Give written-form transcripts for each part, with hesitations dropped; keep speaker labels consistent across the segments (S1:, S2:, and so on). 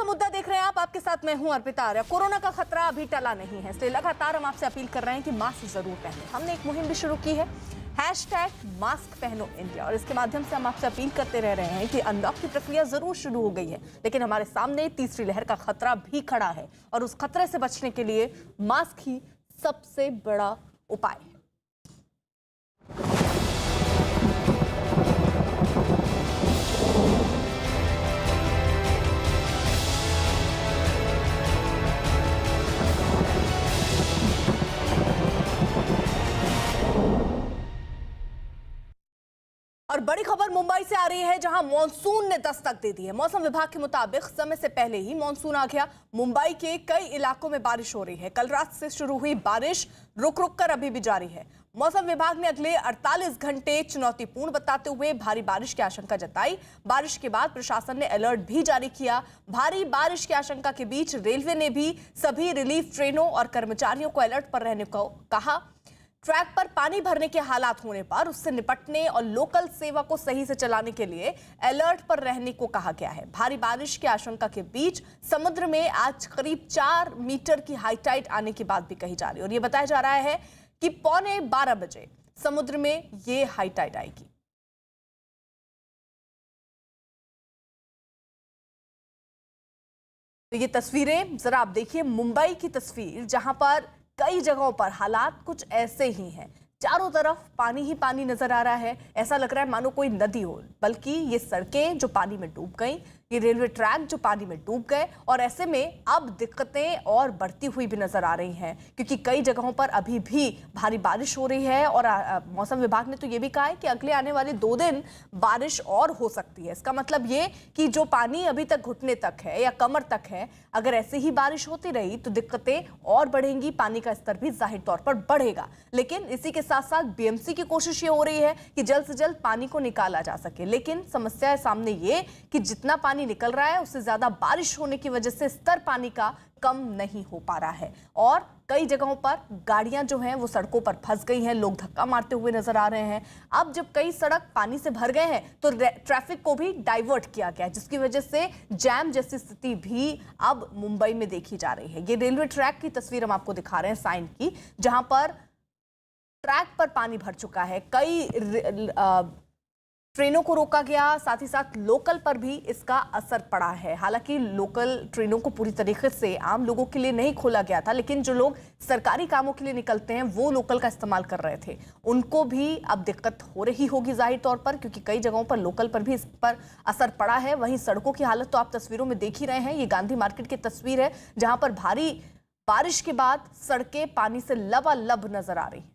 S1: का मुद्दा देख रहे हैं आप, आपके साथ मैं हूं अर्पिता आर्या। कोरोना का खतरा अभी टला नहीं है, इसलिए लगातार हम आपसे अपील कर रहे हैं कि मास्क जरूर पहनें। हमने एक मुहिम भी शुरू की है, #मास्क पहनो इंडिया, और इसके माध्यम से हम आपसे अपील करते रह रहे हैं कि अनलॉक की प्रक्रिया जरूर शुरू हो गई है, लेकिन हमारे सामने तीसरी लहर का खतरा भी खड़ा है और उस खतरे से बचने के लिए मास्क ही सबसे बड़ा उपाय है। और बड़ी खबर मुंबई से आ रही है, जहां मॉनसून ने दस्तक दे दी है। मौसम विभाग के मुताबिक समय से पहले ही मॉनसून आ गया। मुंबई के कई इलाकों में बारिश हो रही है। कल रात से शुरू हुई बारिश रुक रुक कर अभी भी जारी है। मौसम विभाग ने अगले 48 घंटे चुनौतीपूर्ण बताते हुए भारी बारिश की आशंका जताई। बारिश के बाद प्रशासन ने अलर्ट भी जारी किया। भारी बारिश की आशंका के बीच रेलवे ने भी सभी रिलीफ ट्रेनों और कर्मचारियों को अलर्ट पर रहने को कहा। ट्रैक पर पानी भरने के हालात होने पर उससे निपटने और लोकल सेवा को सही से चलाने के लिए अलर्ट पर रहने को कहा गया है। भारी बारिश की आशंका के बीच समुद्र में आज करीब 4 मीटर की हाई टाइड आने की बात भी कही जा रही है, और यह बताया जा रहा है कि 11:15 बजे समुद्र में ये हाई टाइड आएगी। तो ये तस्वीरें जरा आप देखिए, मुंबई की तस्वीर, जहां पर कई जगहों पर हालात कुछ ऐसे ही हैं। चारों तरफ पानी ही पानी नजर आ रहा है। ऐसा लग रहा है मानो कोई नदी हो, बल्कि ये सड़कें जो पानी में डूब गई, ये रेलवे ट्रैक जो पानी में डूब गए, और ऐसे में अब दिक्कतें और बढ़ती हुई भी नजर आ रही हैं, क्योंकि कई जगहों पर अभी भी भारी बारिश हो रही है। और मौसम विभाग ने तो ये भी कहा है कि अगले आने वाले 2 दिन बारिश और हो सकती है। इसका मतलब ये कि जो पानी अभी तक घुटने तक है या कमर तक है, अगर ऐसे ही बारिश होती रही तो दिक्कतें और बढ़ेंगी, पानी का स्तर भी जाहिर तौर पर बढ़ेगा। लेकिन इसी के साथ साथ बीएमसी की कोशिश ये हो रही है कि जल्द से जल्द पानी को निकाला जा सके। लेकिन समस्या है सामने ये कि जितना पानी निकल रहा है उससे ज्यादा बारिश होने की वजह से स्तर पानी का कम नहीं हो पा रहा है, और कई जगहों पर गाड़ियां जो हैं वो सड़कों पर फंस गई हैं। लोग धक्का मारते हुए नजर आ रहे हैं। अब जब कई सड़क पानी से भर गए हैं तो ट्रैफिक को भी डाइवर्ट किया गया है, जिसकी वजह से जैम जैसी स्थिति भी अब मुंबई में देखी जा रही है। ये रेलवे ट्रैक की तस्वीर हम आपको दिखा रहे हैं, साइन की, जहां पर ट्रैक पर पानी भर चुका है। कई ट्रेनों को रोका गया, साथ ही साथ लोकल पर भी इसका असर पड़ा है। हालांकि लोकल ट्रेनों को पूरी तरीके से आम लोगों के लिए नहीं खोला गया था, लेकिन जो लोग सरकारी कामों के लिए निकलते हैं वो लोकल का इस्तेमाल कर रहे थे, उनको भी अब दिक्कत हो रही होगी जाहिर तौर पर, क्योंकि कई जगहों पर लोकल पर भी इस पर असर पड़ा है। वहीं सड़कों की हालत तो आप तस्वीरों में देख ही रहे हैं। ये गांधी मार्केट की तस्वीर है, जहां पर भारी बारिश के बाद सड़कें पानी से लबालब नजर आ रही हैं।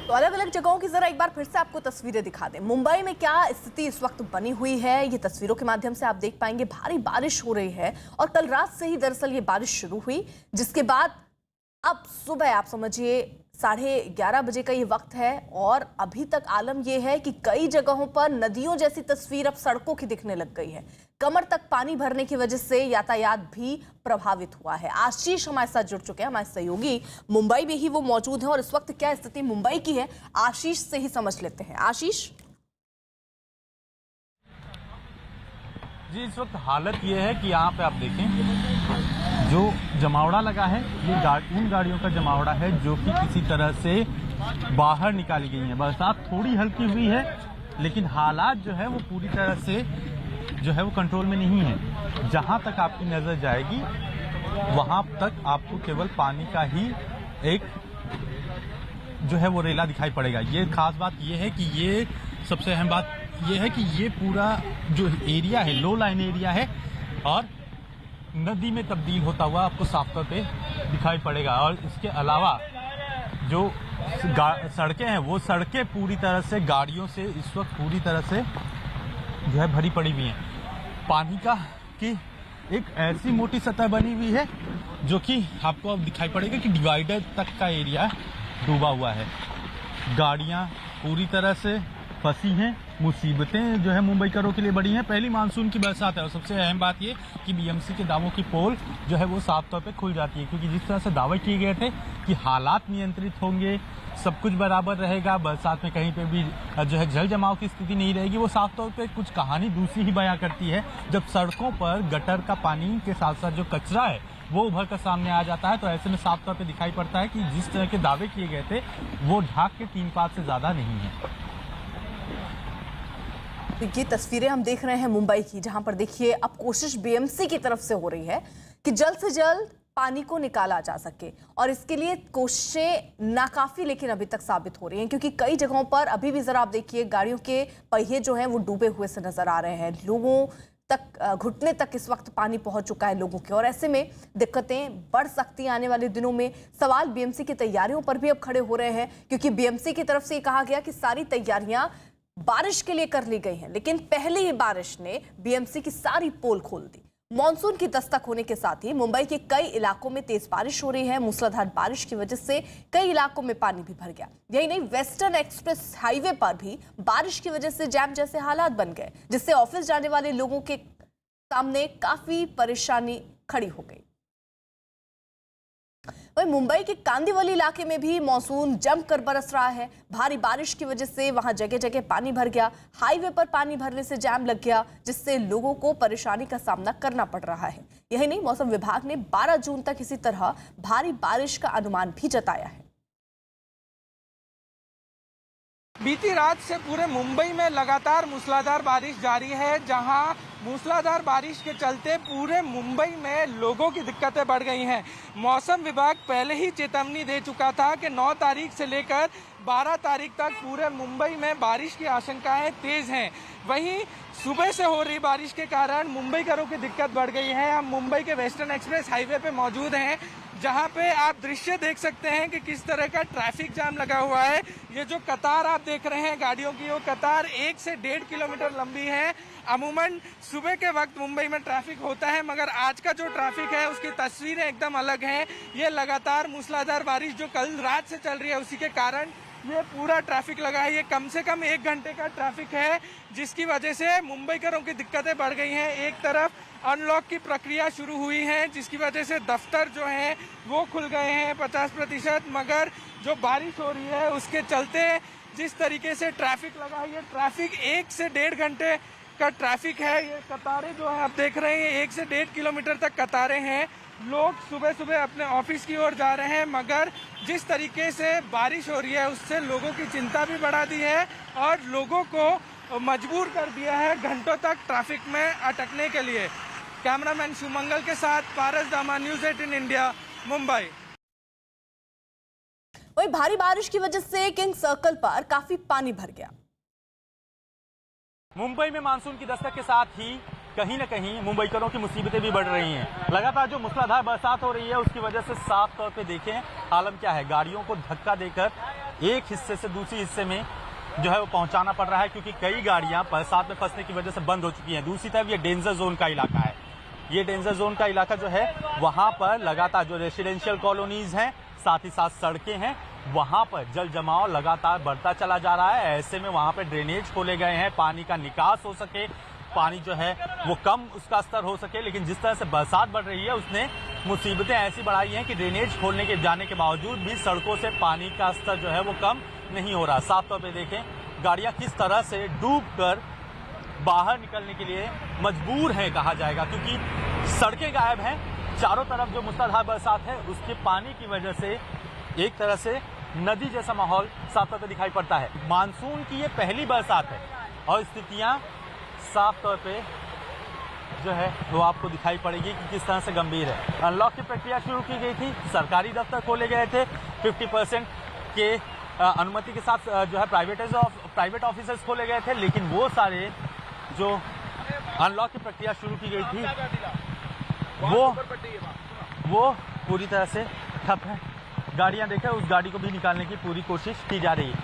S1: तो अलग अलग जगहों की जरा एक बार फिर से आपको तस्वीरें दिखा दें। मुंबई में क्या स्थिति इस वक्त बनी हुई है, ये तस्वीरों के माध्यम से आप देख पाएंगे। भारी बारिश हो रही है, और कल रात से ही दरअसल ये बारिश शुरू हुई, जिसके बाद अब सुबह आप समझिए 11:30 बजे का ये वक्त है, और अभी तक आलम यह है कि कई जगहों पर नदियों जैसी तस्वीर अब सड़कों की दिखने लग गई है। कमर तक पानी भरने की वजह से यातायात भी प्रभावित हुआ है। आशीष हमारे साथ जुड़ चुके हैं, हमारे सहयोगी मुंबई में ही वो मौजूद हैं, और इस वक्त क्या स्थिति मुंबई की है आशीष से ही समझ लेते हैं। आशीष
S2: जी, इस वक्त हालत ये है कि यहाँ पे आप देखें, जो जमावड़ा लगा है ये उन गाड़ियों का जमावड़ा है जो कि किसी तरह से बाहर निकाली गई है। बरसात थोड़ी हल्की हुई है, लेकिन हालात जो है वो पूरी तरह से जो है वो कंट्रोल में नहीं है। जहाँ तक आपकी नजर जाएगी वहाँ तक आपको केवल पानी का ही एक जो है वो रेला दिखाई पड़ेगा। ये खास बात ये है कि ये सबसे अहम बात ये है कि ये पूरा जो एरिया है लो लाइन एरिया है, और नदी में तब्दील होता हुआ आपको साफ तौर पे दिखाई पड़ेगा। और इसके अलावा जो सड़कें हैं वो सड़कें पूरी तरह से गाड़ियों से इस वक्त पूरी तरह से जो है भरी पड़ी हुई हैं। पानी का की एक ऐसी मोटी सतह बनी हुई है जो कि आपको अब दिखाई पड़ेगा कि डिवाइडर तक का एरिया डूबा हुआ है, गाड़ियां पूरी तरह से फंसी हैं। मुसीबतें जो है मुंबईकरों के लिए बड़ी हैं। पहली मानसून की बरसात है और सबसे अहम बात ये कि बीएमसी के दावों की पोल जो है वो साफ तौर पे खुल जाती है, क्योंकि जिस तरह से दावे किए गए थे कि हालात नियंत्रित होंगे, सब कुछ बराबर रहेगा, बरसात में कहीं पे भी जो है जल जमाव की स्थिति नहीं रहेगी, वो साफ तौर पे कुछ कहानी दूसरी ही बयां करती है। जब सड़कों पर गटर का पानी के साथ साथ जो कचरा है वो उभर कर सामने आ जाता है, तो ऐसे में साफ तौर पे दिखाई पड़ता है कि जिस तरह के दावे किए गए थे वो ढाक के 3 पात से ज्यादा नहीं है।
S1: तो ये तस्वीरें हम देख रहे हैं मुंबई की, जहां पर देखिए अब कोशिश बीएमसी की तरफ से हो रही है कि जल्द से जल्द पानी को निकाला जा सके, और इसके लिए कोशिशें नाकाफी लेकिन अभी तक साबित हो रही हैं, क्योंकि कई जगहों पर अभी भी जरा आप देखिए गाड़ियों के पहिए जो हैं वो डूबे हुए से नजर आ रहे हैं। लोगों तक घुटने तक इस वक्त पानी पहुंच चुका है लोगों के, और ऐसे में दिक्कतें बढ़ सकती हैं आने वाले दिनों में। सवाल बीएमसी की तैयारियों पर भी अब खड़े हो रहे हैं, क्योंकि बीएमसी की तरफ से ये कहा गया कि सारी तैयारियां बारिश के लिए कर ली गई हैं, लेकिन पहली ही बारिश ने बीएमसी की सारी पोल खोल दी। मॉनसून की दस्तक होने के साथ ही मुंबई के कई इलाकों में तेज बारिश हो रही है। मूसलाधार बारिश की वजह से कई इलाकों में पानी भी भर गया। यही नहीं, वेस्टर्न एक्सप्रेस हाईवे पर भी बारिश की वजह से जैम जैसे हालात बन गए, जिससे ऑफिस जाने वाले लोगों के सामने काफी परेशानी खड़ी हो गई। वहीं मुंबई के कांदिवली इलाके में भी मानसून जमकर बरस रहा है। भारी बारिश की वजह से वहां जगह जगह पानी भर गया। हाईवे पर पानी भरने से जाम लग गया, जिससे लोगों को परेशानी का सामना करना पड़ रहा है। यही नहीं, मौसम विभाग ने 12 जून तक इसी तरह भारी बारिश का अनुमान भी जताया है।
S3: बीती रात से पूरे मुंबई में लगातार मूसलाधार बारिश जारी है, जहां मूसलाधार बारिश के चलते पूरे मुंबई में लोगों की दिक्कतें बढ़ गई हैं। मौसम विभाग पहले ही चेतावनी दे चुका था कि 9 तारीख से लेकर 12 तारीख तक पूरे मुंबई में बारिश की आशंकाएं तेज हैं। वहीं सुबह से हो रही बारिश के कारण मुंबईकरों की दिक्कत बढ़ गई है। हम मुंबई के वेस्टर्न एक्सप्रेस हाईवे पे मौजूद हैं, जहां पे आप दृश्य देख सकते हैं कि किस तरह का ट्रैफिक जाम लगा हुआ है। ये जो कतार आप देख रहे हैं गाड़ियों की, वो कतार 1 से 1.5 किलोमीटर लंबी है। अमूमन सुबह के वक्त मुंबई में ट्रैफिक होता है, मगर आज का जो ट्रैफिक है उसकी तस्वीरें एकदम अलग हैं। ये लगातार मूसलाधार बारिश जो कल रात से चल रही है उसी के कारण ये पूरा ट्रैफिक लगा है। ये कम से कम 1 घंटे का ट्रैफिक है, जिसकी वजह से मुंबईकरों की दिक्कतें बढ़ गई हैं। एक तरफ अनलॉक की प्रक्रिया शुरू हुई है, जिसकी वजह से दफ्तर जो हैं वो खुल गए हैं 50%, मगर जो बारिश हो रही है उसके चलते जिस तरीके से ट्रैफिक लगा है, ये ट्रैफिक 1 से 1.5 घंटे का ट्रैफिक है। ये कतारें जो है आप देख रहे हैं 1 से 1.5 किलोमीटर तक कतारें हैं। लोग सुबह सुबह अपने ऑफिस की ओर जा रहे हैं, मगर जिस तरीके से बारिश हो रही है उससे लोगों की चिंता भी बढ़ा दी है और लोगों को मजबूर कर दिया है घंटों तक ट्रैफिक में अटकने के लिए। कैमरामैन सुमंगल के साथ पारस दामा, न्यूज़ 18 इंडिया, मुंबई।
S1: वहीं भारी बारिश की वजह से किंग सर्कल पर काफी पानी भर गया।
S2: मुंबई में मानसून की दस्तक के साथ ही कहीं न कहीं मुंबईकरों की मुसीबतें भी बढ़ रही हैं। लगातार जो मूसलाधार बरसात हो रही है उसकी वजह से साफ तौर पे देखें आलम क्या है। गाड़ियों को धक्का देकर एक हिस्से से दूसरे हिस्से में जो है वो पहुंचाना पड़ रहा है, क्योंकि कई गाड़ियां बरसात में फंसने की वजह से बंद हो चुकी हैं। दूसरी तरफ ये डेंजर जोन का इलाका है। ये डेंजर जोन का इलाका जो है वहां पर लगातार जो रेसिडेंशियल कॉलोनीज हैं, साथ ही साथ सड़कें हैं, वहां पर जल जमाव लगातार बढ़ता चला जा रहा है। ऐसे में वहां पर ड्रेनेज खोले गए हैं, पानी का निकास हो सके, पानी जो है वो कम उसका स्तर हो सके। लेकिन जिस तरह से बरसात बढ़ रही है उसने मुसीबतें ऐसी बढ़ाई हैं कि ड्रेनेज खोलने के जाने के बावजूद भी सड़कों से पानी का स्तर जो है वो कम नहीं हो रहा। साफ तौर पे देखें गाड़ियां किस तरह से डूबकर बाहर निकलने के लिए मजबूर हैं कहा जाएगा, क्योंकि सड़कें गायब हैं। चारों तरफ जो मूसलाधार बरसात है उसके पानी की वजह से एक तरह से नदी जैसा माहौल साफ तौर पे दिखाई पड़ता है। मानसून की ये पहली बरसात है और स्थितियां साफ तौर पे जो है वो आपको दिखाई पड़ेगी कि किस तरह से गंभीर है। अनलॉक की प्रक्रिया शुरू की गई थी, सरकारी दफ्तर खोले गए थे, 50% के अनुमति के साथ जो है प्राइवेट ऑफिसर्स खोले गए थे, लेकिन वो सारे जो अनलॉक की प्रक्रिया शुरू की गई थी वो पूरी तरह से ठप है। गाड़ियां देखें, उस गाड़ी को भी निकालने की पूरी कोशिश की जा रही है।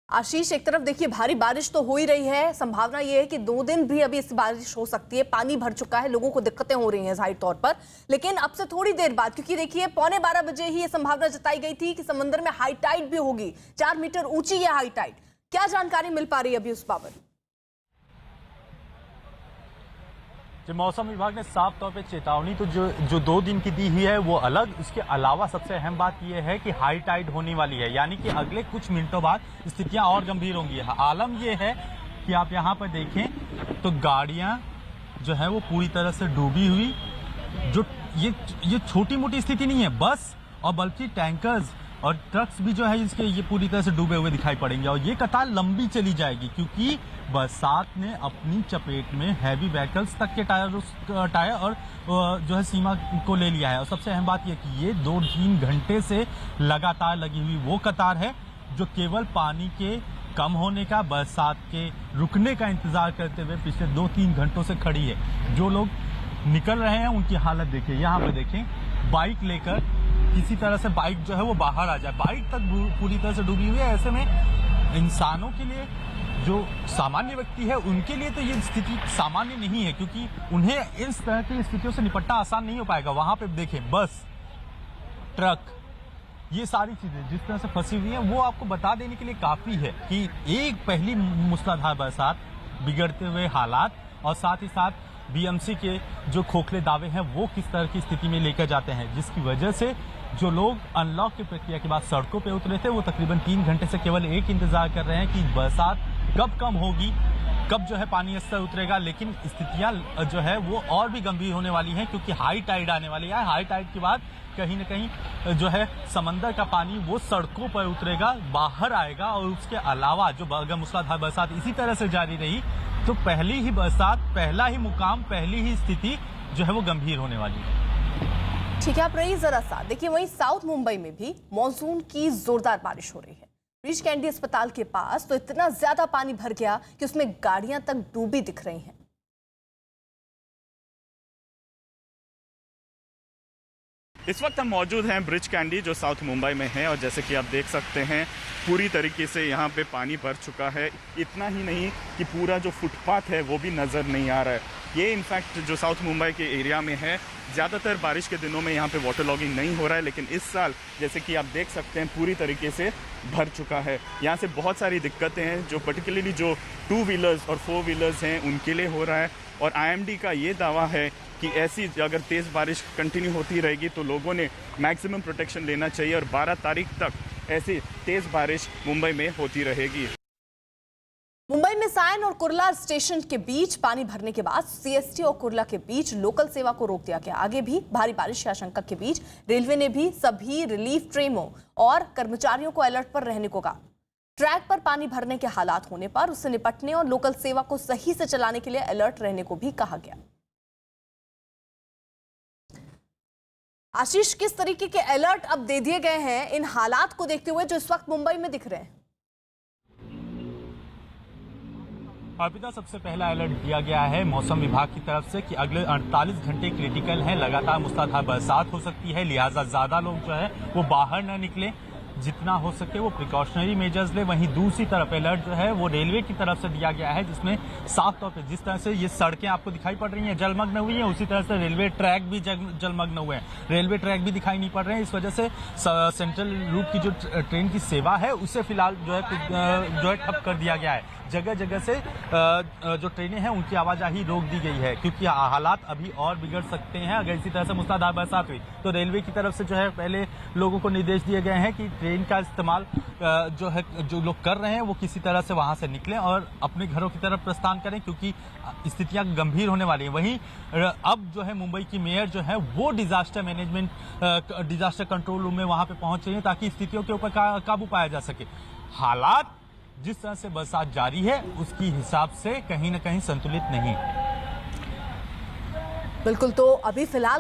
S1: आशीष, एक तरफ देखिए भारी बारिश तो हो ही रही है, संभावना ये है कि 2 दिन भी अभी इस बारिश हो सकती है। पानी भर चुका है, लोगों को दिक्कतें हो रही हैं जाहिर तौर पर, लेकिन अब से थोड़ी देर बाद, क्योंकि देखिए 11:15 बजे ही ये संभावना जताई गई थी कि समंदर में हाई टाइड भी होगी। 4 मीटर ऊंची है हाई टाइड। क्या जानकारी मिल पा रही है अभी उस बाबत?
S2: मौसम विभाग ने साफ तौर पे चेतावनी तो जो 2 दिन की दी हुई है वो अलग। इसके अलावा सबसे अहम बात यह है कि हाई टाइड होने वाली है, यानी कि अगले कुछ मिनटों बाद स्थितियां और गंभीर होंगी। आलम यह है कि आप यहां पर देखें तो गाड़ियां जो है वो पूरी तरह से डूबी हुई। जो ये छोटी मोटी स्थिति नहीं है, बस और बल्कि टैंकर्स और ट्रक्स भी जो है इसके ये पूरी तरह से डूबे हुए दिखाई पड़ेंगे और ये कतार लंबी चली जाएगी, क्योंकि बरसात ने अपनी चपेट में हैवी व्हीकल्स तक के टायर और जो है सीमा को ले लिया है। और सबसे अहम बात यह कि ये 2-3 घंटे से लगातार लगी हुई वो कतार है जो केवल पानी के कम होने का, बरसात के रुकने का इंतजार करते हुए पिछले 2-3 घंटों से खड़ी है। जो लोग निकल रहे हैं उनकी हालत देखिए, यहाँ पे देखें, बाइक लेकर किसी तरह से बाइक जो है वो बाहर आ जाए, बाइक तक पूरी तरह से डूबी हुई है। ऐसे में इंसानों के लिए, जो सामान्य व्यक्ति है उनके लिए तो ये स्थिति सामान्य नहीं है, क्योंकि उन्हें इस तरह की स्थितियों से निपटना आसान नहीं हो पाएगा। वहां पे देखें बस, ट्रक, ये सारी चीजें जिस तरह से फंसी हुई हैं वो आपको बता देने के लिए काफी है कि एक पहली मूसलाधार बरसात, बिगड़ते हुए हालात और साथ ही साथ बीएमसी के जो खोखले दावे हैं वो किस तरह की स्थिति में लेकर जाते हैं, जिसकी वजह से जो लोग अनलॉक की प्रक्रिया के बाद सड़कों पे उतरे थे वो तकरीबन 3 घंटे से केवल एक इंतजार कर रहे हैं कि बरसात कब कम होगी, कब जो है पानी स्तर उतरेगा। लेकिन स्थितियां जो है वो और भी गंभीर होने वाली हैं, क्योंकि हाई टाइड आने वाली है। हाई टाइड के बाद कहीं न कहीं जो है समंदर का पानी वो सड़कों पर उतरेगा, बाहर आएगा। और उसके अलावा जो अगर मूसलाधार बरसात इसी तरह से जारी रही तो पहली ही बरसात, पहला ही मुकाम, पहली ही स्थिति जो है वो गंभीर होने वाली है।
S1: ठीक है, आप रही जरा सा देखिए, वहीं साउथ मुंबई में भी मानसून की जोरदार बारिश हो रही है। ब्रीच कैंडी अस्पताल के पास तो इतना ज्यादा पानी भर गया कि उसमें गाड़ियां तक डूबी दिख रही हैं।
S4: इस वक्त हम मौजूद हैं ब्रिज कैंडी जो साउथ मुंबई में है, और जैसे कि आप देख सकते हैं पूरी तरीके से यहाँ पे पानी भर चुका है। इतना ही नहीं कि पूरा जो फुटपाथ है वो भी नज़र नहीं आ रहा है। ये इनफैक्ट जो साउथ मुंबई के एरिया में है, ज़्यादातर बारिश के दिनों में यहाँ पे वाटर लॉगिंग नहीं हो रहा है, लेकिन इस साल जैसे कि आप देख सकते हैं पूरी तरीके से भर चुका है। यहाँ से बहुत सारी दिक्कतें हैं जो पर्टिकुलरली जो 2 व्हीलर्स और 4 व्हीलर्स हैं उनके लिए हो रहा है। और आईएमडी का ये दावा है कि ऐसी अगर तेज़ बारिश कंटिन्यू होती रहेगी तो लोगों ने मैक्सिमम प्रोटेक्शन लेना चाहिए और 12 तारीख तक ऐसी तेज़ बारिश मुंबई में होती रहेगी।
S1: मुंबई में सायन और कुर्ला स्टेशन के बीच पानी भरने के बाद सीएसटी और कुर्ला के बीच लोकल सेवा को रोक दिया गया। आगे भी भारी बारिश की आशंका के बीच रेलवे ने भी सभी रिलीफ ट्रेनों और कर्मचारियों को अलर्ट पर रहने को कहा। ट्रैक पर पानी भरने के हालात होने पर उससे निपटने और लोकल सेवा को सही से चलाने के लिए अलर्ट रहने को भी कहा गया। आशीष, किस तरीके के अलर्ट अब दे दिए गए हैं इन हालात को देखते हुए जो इस वक्त मुंबई में दिख रहे हैं?
S2: अर्पिता, सबसे पहला अलर्ट दिया गया है मौसम विभाग की तरफ से कि अगले 48 घंटे क्रिटिकल हैं, लगातार मूसलाधार बरसात हो सकती है, लिहाजा ज्यादा लोग जो है वो बाहर न निकले, जितना हो सके वो प्रिकॉशनरी मेजर्स ले। वहीं दूसरी तरफ अलर्ट जो है वो रेलवे की तरफ से दिया गया है, जिसमें साफ तौर पे जिस तरह से ये सड़कें आपको दिखाई पड़ रही हैं जलमग्न हुई हैं, उसी तरह से रेलवे ट्रैक भी जलमग्न हुए हैं। रेलवे ट्रैक भी दिखाई नहीं पड़ रहे हैं। इस वजह से सेंट्रल रूट की जो ट्रेन की सेवा है उसे फिलहाल जो है ठप कर दिया गया है। जगह जगह से जो ट्रेनें हैं उनकी आवाजाही रोक दी गई है, क्योंकि हालात अभी और बिगड़ सकते हैं अगर इसी तरह से मूसलाधार बरसात हुई। तो रेलवे की तरफ से जो है पहले लोगों को निर्देश दिए गए हैं कि ट्रेन का इस्तेमाल जो लोग कर रहे हैं वो किसी तरह से वहां से निकलें और अपने घरों की तरफ प्रस्थान करें, क्योंकि स्थितियां गंभीर होने वाली हैं। वहीं अब जो है मुंबई की मेयर जो है वो डिजास्टर कंट्रोल रूम में वहां पे पहुंच रही है ताकि स्थितियों के ऊपर काबू पाया जा सके। हालात जिस तरह से बरसात जारी है उसकी हिसाब से कहीं ना कहीं संतुलित नहीं।
S1: बिल्कुल, तो अभी फिलहाल